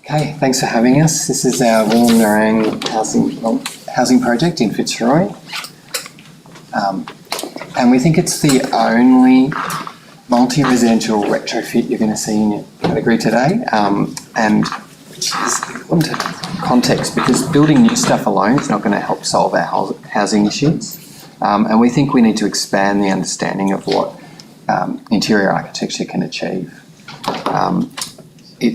Okay, thanks for having us. This is our Wilam Ngarrang housing project in Fitzroy. And we think it's the only multi-residential retrofit you're going to see in your category today. And which is important to context, because building new stuff alone is not going to help solve our housing issues. And we think we need to expand the understanding of what interior architecture can achieve.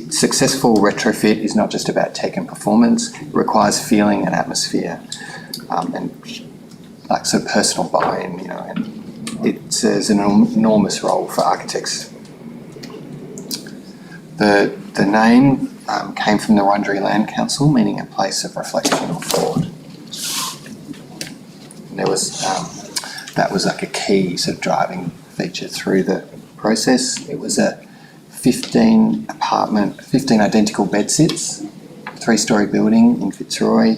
Successful retrofit is not just about tech and performance. It requires feeling and atmosphere, and like so personal buy-in, and it serves an enormous role for architects. The name came from the Wurundjeri Land Council, meaning a place of reflection or thought. And there was that was like a key sort of driving feature through the process. It was a 15 identical bedsits, 3-storey building in Fitzroy.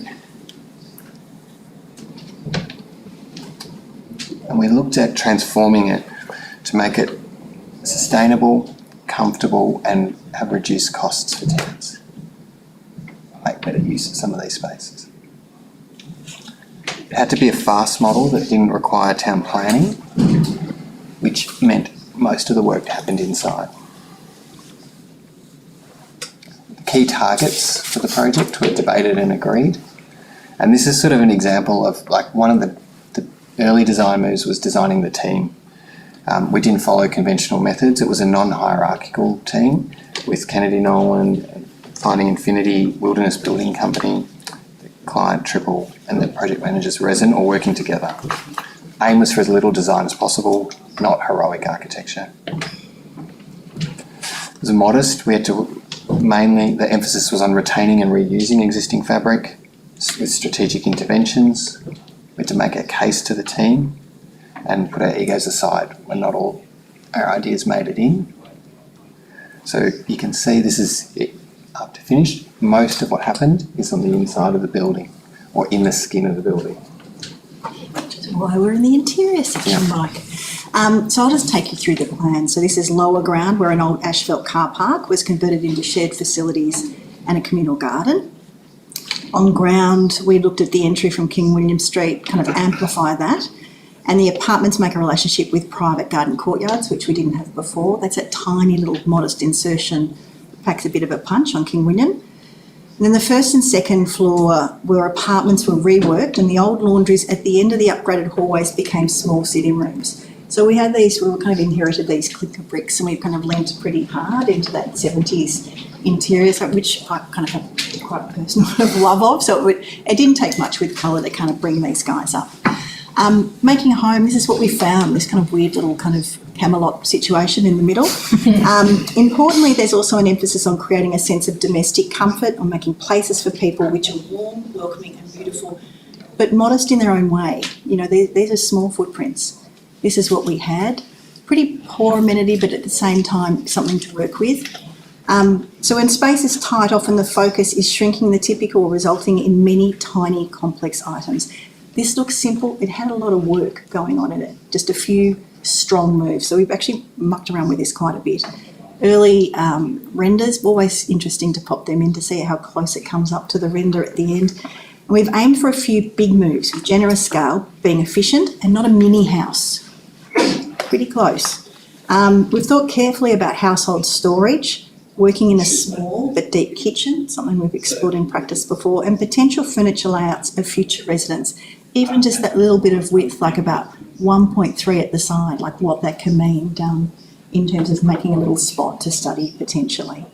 And we looked at transforming it to make it sustainable, comfortable, and have reduced costs for tenants. Make better use of some of these spaces. It had to be a fast model that didn't require town planning, which meant most of the work happened inside. Key targets for the project were debated and agreed. And this is sort of an example of like one of the early design moves was designing the team. We didn't follow conventional methods. It was a non-hierarchical team with Kennedy Nolan, Finding Infinity, Wilderness Building Company, the client Triple, and the project managers Resin all working together. Aim was for as little design as possible, not heroic architecture. It was modest. We had to mainly, the emphasis was on retaining and reusing existing fabric with strategic interventions. We had to make a case to the team and put our egos aside when not all our ideas made it in. So you can see this is it up to finish. Most of what happened is on the inside of the building or in the skin of the building. Which is why we're in the interior section, Mike. So I'll just take you through the plan. So this is lower ground where an old asphalt car park was converted into shared facilities and a communal garden. On ground, we looked at the entry from King William Street, kind of amplify that. And the apartments make a relationship with private garden courtyards, which we didn't have before. That's a tiny little modest insertion, packs a bit of a punch on King William. And then the first and second floor where apartments were reworked and the old laundries at the end of the upgraded hallways became small sitting rooms. So we kind of inherited these clicker bricks and we've kind of lent pretty hard into that 70s interior, which I kind of have quite a personal love of. So it didn't take much with colour to kind of bring these guys up. Making a home, this is what we found, this kind of weird little kind of Camelot situation in the middle. Importantly, there's also an emphasis on creating a sense of domestic comfort, on making places for people which are warm, welcoming and beautiful, but modest in their own way. These are small footprints. This is what we had. Pretty poor amenity, but at the same time, something to work with. So when space is tight, often the focus is shrinking the typical, resulting in many tiny, complex items. This looks simple. It had a lot of work going on in it, just a few strong moves. So we've actually mucked around with this quite a bit. Early renders, always interesting to pop them in to see how close it comes up to the render at the end. And we've aimed for a few big moves with generous scale, being efficient and not a mini house. Pretty close. We've thought carefully about household storage, working in a small but deep kitchen, something we've explored in practice before, and potential furniture layouts of future residents. Even just that little bit of width, like about 1.3 at the side, like what that can mean in terms of making a little spot to study potentially.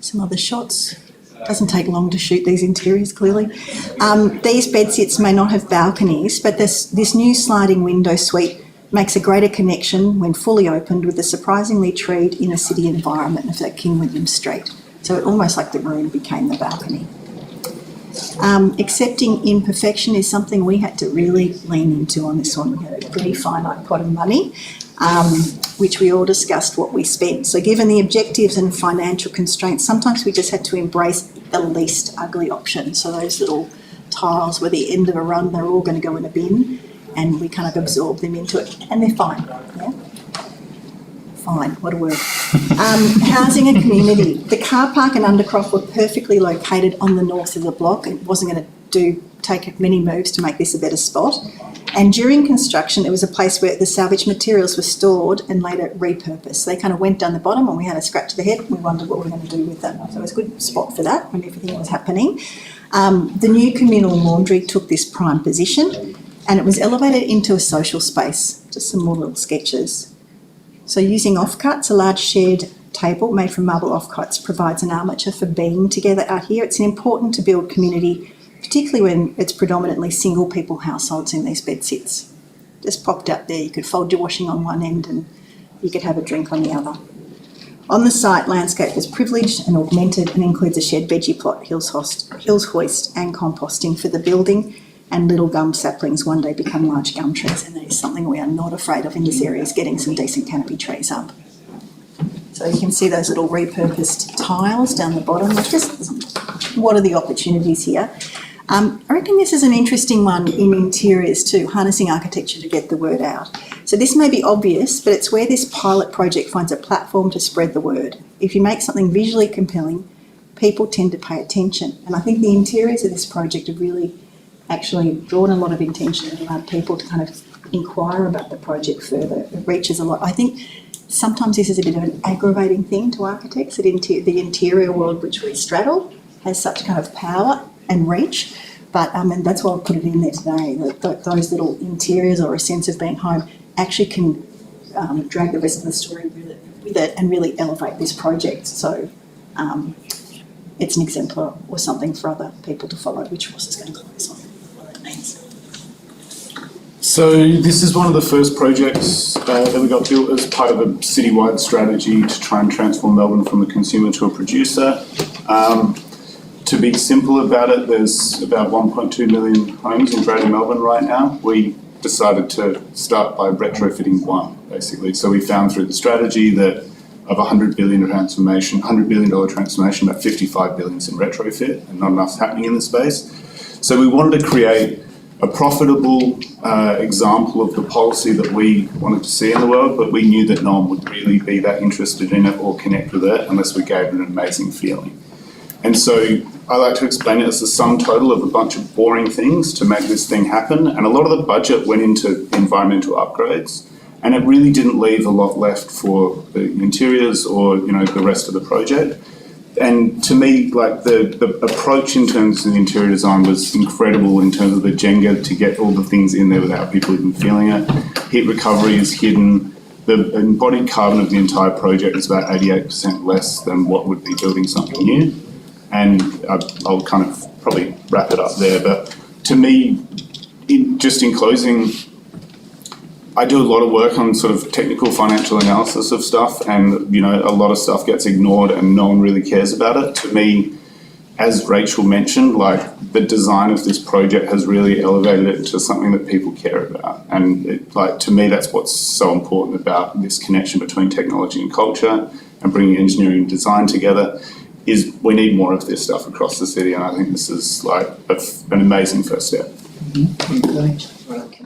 Some other shots. Doesn't take long to shoot these interiors, clearly. These bedsits may not have balconies, but this new sliding window suite makes a greater connection when fully opened with the surprisingly treed inner city environment of that King William Street. So it almost like the room became the balcony. Accepting imperfection is something we had to really lean into on this one. We had a pretty finite pot of money, which we all discussed what we spent. So given the objectives and financial constraints, sometimes we just had to embrace the least ugly option. So those little tiles were the end of a run, they're all going to go in a bin, and we kind of absorb them into it, and they're fine. Yeah? fine, what a word. Housing and community. The car park and Undercroft were perfectly located on the north of the block. It wasn't going to take many moves to make this a better spot. And during construction, it was a place where the salvage materials were stored and later repurposed. They kind of went down the bottom and we had a scratch to the head and we wondered what we were going to do with them. So it was a good spot for that when everything was happening. The new communal laundry took this prime position and it was elevated into a social space. Just some more little sketches. So using offcuts, a large shared table made from marble offcuts provides an armature for being together out here. It's important to build community, particularly when it's predominantly single people households in these bed sits. Just popped up there, you could fold your washing on one end and you could have a drink on the other. On the site, landscape is privileged and augmented and includes a shed veggie plot, hills hoist and composting for the building, and little gum saplings one day become large gum trees, and that is something we are not afraid of in this area, is getting some decent canopy trees up. So you can see those little repurposed tiles down the bottom. Just what are the opportunities here? I reckon this is an interesting one in interiors too, harnessing architecture to get the word out. So this may be obvious, but it's where this pilot project finds a platform to spread the word. If you make something visually compelling, people tend to pay attention. And I think the interiors of this project have really actually drawn a lot of attention and allowed people to kind of inquire about the project further. It reaches a lot. I think sometimes this is a bit of an aggravating thing to architects, that the interior world which we straddle has such kind of power and reach, but and that's why I've put it in there today, that those little interiors or a sense of being home actually can drag the rest of the story with it and really elevate this project. So it's an exemplar or something for other people to follow, which Ross is going to close on what that means. So this is one of the first projects that we got built as part of a citywide strategy to try and transform Melbourne from a consumer to a producer. To be simple about it, there's about 1.2 million homes in Greater Melbourne right now. We decided to start by retrofitting one, basically. So we found through the strategy that of $100 billion transformation, about 55 billion is in retrofit, and not enough's happening in the space. So we wanted to create a profitable example of the policy that we wanted to see in the world, but we knew that no one would really be that interested in it or connect with it unless we gave it an amazing feeling. And so I like to explain it as the sum total of a bunch of boring things to make this thing happen. And a lot of the budget went into environmental upgrades, and it really didn't leave a lot left for the interiors or, the rest of the project. And to me, like the approach in terms of the interior design was incredible in terms of the Jenga to get all the things in there without people even feeling it. Heat recovery is hidden. The embodied carbon of the entire project is about 88% less than what would be building something new. And I'll kind of probably wrap it up there. But to me, in closing, I do a lot of work on sort of technical financial analysis of stuff, and a lot of stuff gets ignored and no one really cares about it. To me, as Rachel mentioned, like the design of this project has really elevated it to something that people care about. And to me, that's what's so important about this connection between technology and culture and bringing engineering and design together. Is we need more of this stuff across the city, and I think this is like an amazing first step. Mm-hmm.